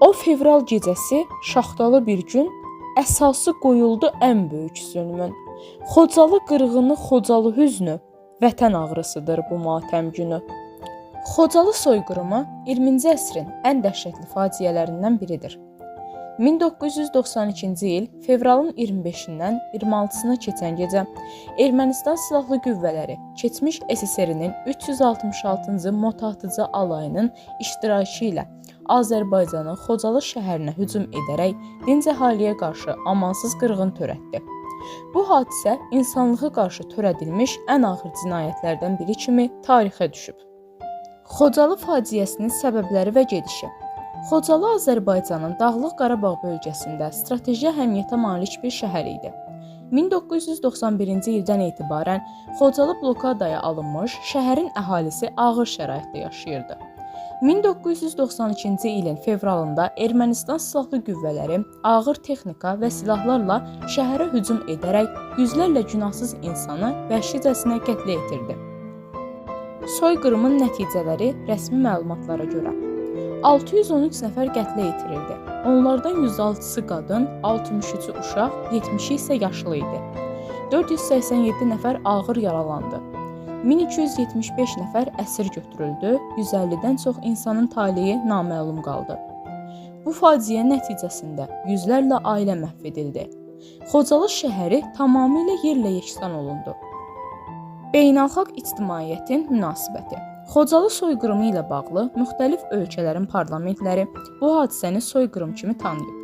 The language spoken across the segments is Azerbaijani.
O fevral gecəsi şaxtalı bir gün, əsası qoyuldu ən böyük zülmün. Xocalı qırğını, Xocalı hüznü, vətən ağrısıdır bu matəm günü. Xocalı soyqırımı 20-ci əsrin ən dəhşətli faciələrindən biridir. 1992-ci il fevralın 25-dən 26-sına keçən gecə Ermənistan silahlı qüvvələri keçmiş SSR-nin 366-cı motatıcı alayının iştirakı ilə Azərbaycanın Xocalı şəhərinə hücum edərək dinc əhaliyə qarşı amansız qırğın törətdi. Bu hadisə insanlığa qarşı törədilmiş ən ağır cinayətlərdən biri kimi tarixə düşüb. Xocalı faciəsinin səbəbləri və gedişi. Xocalı Azərbaycanın Dağlıq Qarabağ bölgəsində strateji əhəmiyyətə malik bir şəhər idi. 1991-ci ildən etibarən Xocalı blokadaya alınmış, şəhərin əhalisi ağır şəraitdə yaşayırdı. 1992-ci ilin fevralında Ermənistan silahlı qüvvələri ağır texnika və silahlarla şəhərə hücum edərək yüzlərlə günahsız insanı vəhşicəsinə qətlə yetirdi. Soyqırımın nəticələri rəsmi məlumatlara görə 613 nəfər qətlə yetirildi. Onlardan 106-sı qadın, 63-ü uşaq, 70-i isə yaşlı idi. 487 nəfər ağır yaralandı. 1275 nəfər əsir götürüldü, 150-dən çox insanın taleyi naməlum qaldı. Bu faciə nəticəsində yüzlərlə ailə məhv edildi. Xocalı şəhəri tamamilə yerlə yeksan olundu. Beynəlxalq ictimaiyyətin münasibəti. Xocalı soyqırımı ilə bağlı müxtəlif ölkələrin parlamentləri bu hadisəni soyqırım kimi tanıyıb.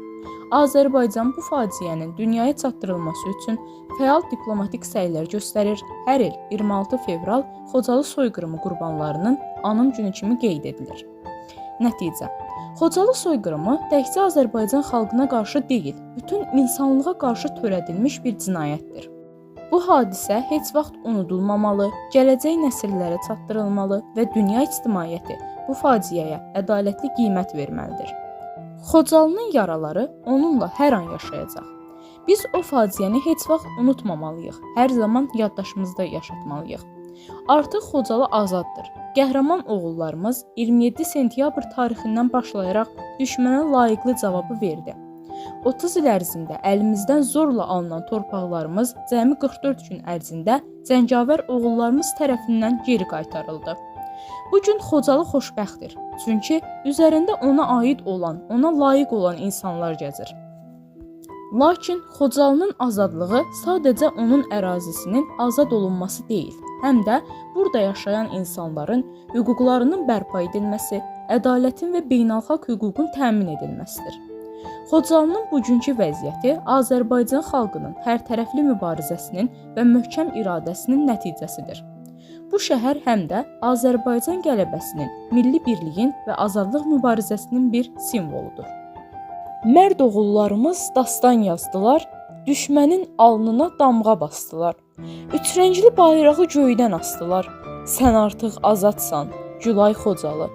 Azərbaycan bu faciənin dünyaya çatdırılması üçün fəal diplomatik səylər göstərir. Hər il 26 fevral Xocalı soyqırımı qurbanlarının anım günü kimi qeyd edilir. Nəticə: Xocalı soyqırımı təkcə Azərbaycan xalqına qarşı deyil, bütün insanlığa qarşı törədilmiş bir cinayətdir. Bu hadisə heç vaxt unudulmamalı, gələcək nəsillərə çatdırılmalı və dünya ictimaiyyəti bu faciəyə ədalətli qiymət verməlidir. Xocalının yaraları onunla hər an yaşayacaq. Biz o faciəni heç vaxt unutmamalıyıq, hər zaman yaddaşımızda yaşatmalıyıq. Artıq Xocalı azaddır. Qəhrəman oğullarımız 27 sentyabr tarixindən başlayaraq düşmənə layiqli cavabı verdi. 30 il ərzində əlimizdən zorla alınan torpaqlarımız cəmi 44 gün ərzində cəngavər oğullarımız tərəfindən geri qaytarıldı. Bu gün Xocalı xoşbəxtdir, çünki üzərində ona aid olan, ona layiq olan insanlar gəzir. Lakin Xocalının azadlığı sadəcə onun ərazisinin azad olunması deyil, həm də burada yaşayan insanların hüquqlarının bərpa edilməsi, ədalətin və beynəlxalq hüququn təmin edilməsidir. Xocalının bugünkü vəziyyəti Azərbaycan xalqının hərtərəfli mübarizəsinin və möhkəm iradəsinin nəticəsidir. Bu şəhər həm də Azərbaycan qələbəsinin, milli birliyin və azadlıq mübarizəsinin bir simvoludur. Mərd oğullarımız dastan yazdılar, düşmənin alnına damğa basdılar. Üçrəngli bayrağı göydən asdılar. Sən artıq azadsan, Gülay Xocalı.